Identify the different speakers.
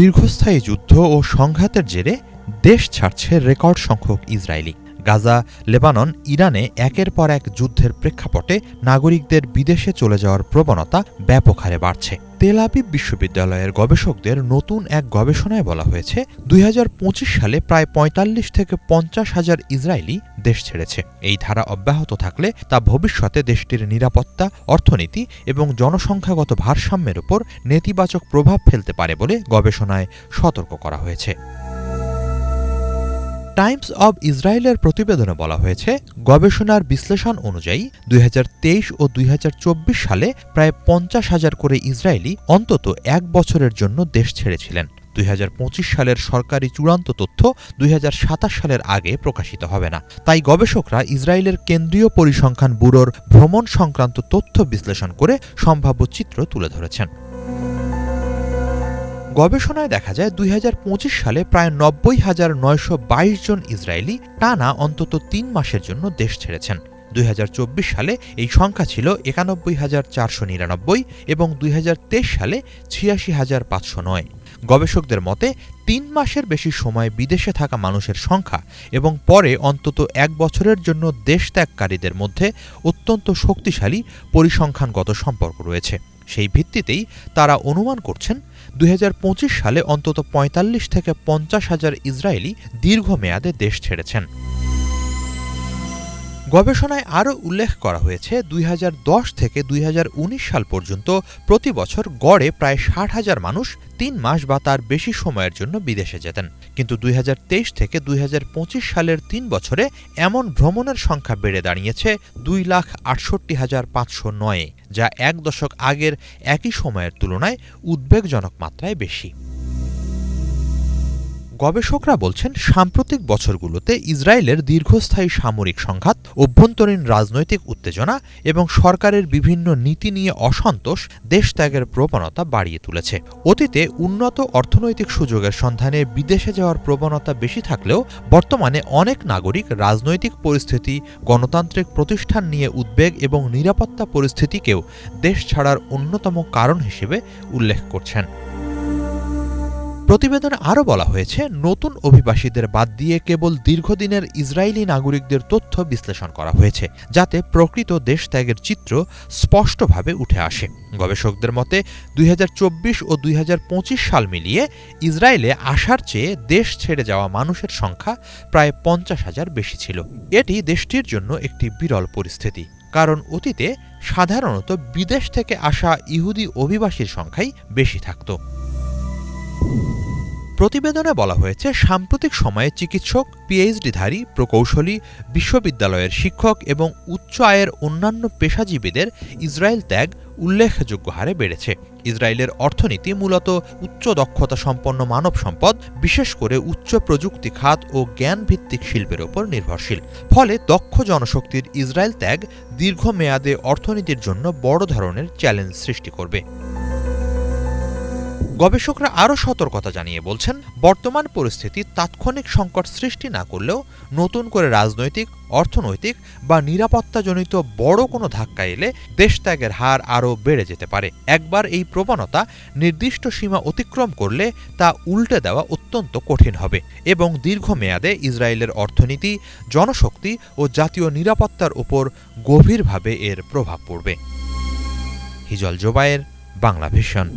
Speaker 1: দীর্ঘস্থায়ী যুদ্ধ ও সংঘাতের জেরে দেশ ছাড়ছে রেকর্ড সংখ্যক ইসরায়েলি। গাজা, লেবানন, ইরানে একের পর এক যুদ্ধের প্রেক্ষাপটে নাগরিকদের বিদেশে চলে যাওয়ার প্রবণতা ব্যাপক হারে বাড়ছে। তেল আবিব বিশ্ববিদ্যালয়ের গবেষকদের নতুন এক গবেষণায় বলা হয়েছে, ২০২৫ সালে প্রায় ৪৫ থেকে ৫০ হাজার ইসরায়েলি দেশ ছেড়েছে। এই ধারা অব্যাহত থাকলে তা ভবিষ্যতে দেশটির নিরাপত্তা, অর্থনীতি এবং জনসংখ্যাগত ভারসাম্যের উপর নেতিবাচক প্রভাব ফেলতে পারে বলে গবেষণায় সতর্ক করা হয়েছে। টাইমস অব ইসরায়েলের প্রতিবেদনে বলা হয়েছে, গবেষণার বিশ্লেষণ অনুযায়ী ২০২৩ ও ২০২৪ সালে প্রায় ৫০ হাজার করে ইসরায়েলি অন্তত এক বছরের জন্য দেশ ছেড়েছিলেন। ২০২৫ সালের সরকারি চূড়ান্ত তথ্য ২০২৭ সালের আগে প্রকাশিত হবে না। তাই গবেষকরা ইসরায়েলের কেন্দ্রীয় পরিসংখ্যান ব্যুরোর ভ্রমণ সংক্রান্ত তথ্য বিশ্লেষণ করে সম্ভাব্য চিত্র তুলে ধরেছেন। গবেষণায় দেখা যায়, ২০২৫ সালে প্রায় ৯০,৯২২ জন ইসরায়েলি টানা অন্তত ৩ মাসের জন্য দেশ ছেড়েছেন। ২০২৪ সালে এই সংখ্যা ছিল ৯১,৪৯৯ এবং ২০২৩ সালে ৮৬,৫০৯। গবেষকদের মতে, ৩ মাসের বেশি সময় বিদেশে থাকা মানুষের সংখ্যা এবং পরে অন্তত এক বছরের জন্য দেশ ত্যাগকারীদের মধ্যে অত্যন্ত শক্তিশালী পরিসংখ্যানগত সম্পর্ক রয়েছে। সেই ভিত্তিতেই তারা অনুমান করছেন, ২০২৫ সালে অন্তত ৪৫ থেকে ৫০ হাজার ইসরায়েলি দীর্ঘমেয়াদে দেশ ছেড়েছেন। গবেষণায় আরও উল্লেখ করা হয়েছে, ২০১০ থেকে ২০১৯ সাল পর্যন্ত প্রতি বছর গড়ে প্রায় ৬০,০০০ মানুষ ৩ মাস বা তার বেশি সময়ের জন্য বিদেশে যেতেন। কিন্তু ২০২৩ থেকে ২০২৫ সালের ৩ বছরে এমন ভ্রমণের সংখ্যা বেড়ে দাঁড়িয়েছে ২,৬৮,৫০৯, যা এক দশক আগের একই সময়ের তুলনায় উদ্বেগজনক মাত্রায় বেশি। গবেষকরা বলছেন, সাম্প্রতিক বছরগুলোতে ইসরায়েলের দীর্ঘস্থায়ী সামরিক সংঘাত, অভ্যন্তরীণ রাজনৈতিক উত্তেজনা এবং সরকারের বিভিন্ন নীতি নিয়ে অসন্তোষ দেশ ত্যাগের প্রবণতা বাড়িয়ে তুলেছে। অতীতে উন্নত অর্থনৈতিক সুযোগের সন্ধানে বিদেশে যাওয়ার প্রবণতা বেশি থাকলেও বর্তমানে অনেক নাগরিক রাজনৈতিক পরিস্থিতি, গণতান্ত্রিক প্রতিষ্ঠান নিয়ে উদ্বেগ এবং নিরাপত্তা পরিস্থিতিকেও দেশ ছাড়ার অন্যতম কারণ হিসেবে উল্লেখ করছেন। প্রতিবেদনে আরও বলা হয়েছে, নতুন অভিবাসীদের বাদ দিয়ে কেবল দীর্ঘদিনের ইসরায়েলি নাগরিকদের তথ্য বিশ্লেষণ করা হয়েছে, যাতে প্রকৃত দেশ ত্যাগের চিত্র স্পষ্টভাবে উঠে আসে। গবেষকদের মতে, ২০২৪ ও ২০২৫ সাল মিলিয়ে ইসরায়েলে আসার চেয়ে দেশ ছেড়ে যাওয়া মানুষের সংখ্যা প্রায় ৫০,০০০ বেশি ছিল। এটি দেশটির জন্য একটি বিরল পরিস্থিতি, কারণ অতীতে সাধারণত বিদেশ থেকে আসা ইহুদি অভিবাসীর সংখ্যাই বেশি থাকত। প্রতিবেদনে বলা হয়েছে, সাম্প্রতিক সময়ে চিকিৎসক, পিএইচডিধারী, প্রকৌশলী, বিশ্ববিদ্যালয়ের শিক্ষক এবং উচ্চ আয়ের অন্যান্য পেশাজীবীদের ইসরায়েল ত্যাগ উল্লেখযোগ্য হারে বেড়েছে। ইসরায়েলের অর্থনীতি মূলত উচ্চ দক্ষতা সম্পন্ন মানব সম্পদ, বিশেষ করে উচ্চ প্রযুক্তি খাত ও জ্ঞানভিত্তিক শিল্পের ওপর নির্ভরশীল। ফলে দক্ষ জনশক্তির ইসরায়েল ত্যাগ দীর্ঘমেয়াদে অর্থনীতির জন্য বড় ধরনের চ্যালেঞ্জ সৃষ্টি করবে। গবেষকরা আরও সতর্কতা জানিয়ে বলছেন, বর্তমান পরিস্থিতি তাৎক্ষণিক সংকট সৃষ্টি না করলেও নতুন করে রাজনৈতিক, অর্থনৈতিক বা নিরাপত্তাজনিত বড় কোনো ধাক্কা এলে দেশত্যাগের হার আরও বেড়ে যেতে পারে। একবার এই প্রবণতা নির্দিষ্ট সীমা অতিক্রম করলে তা উল্টে দেওয়া অত্যন্ত কঠিন হবে এবং দীর্ঘমেয়াদে ইসরায়েলের অর্থনীতি, জনশক্তি ও জাতীয় নিরাপত্তার উপর গভীরভাবে এর প্রভাব পড়বে। হিজল জোবায়ের, বাংলা ভিশন।